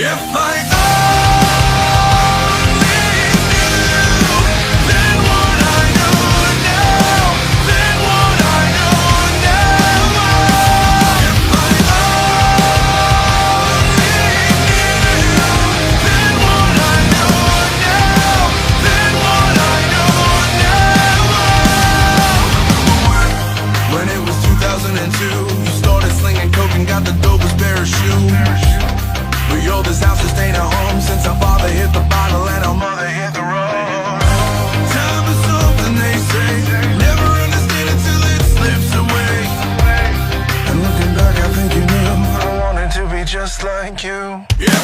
If I only knew then what I know now, then what I know now. If I only knew then what I know now, then what I know now. When it was 2002, you started slinging coke and got the dopest pair of shoes. But yo, this house just ain't a home since our father hit the bottle and our mother hit the road. Time is something they say, never understand it till it slips away. And looking back, I think you knew I wanted to be just like you. Yeah.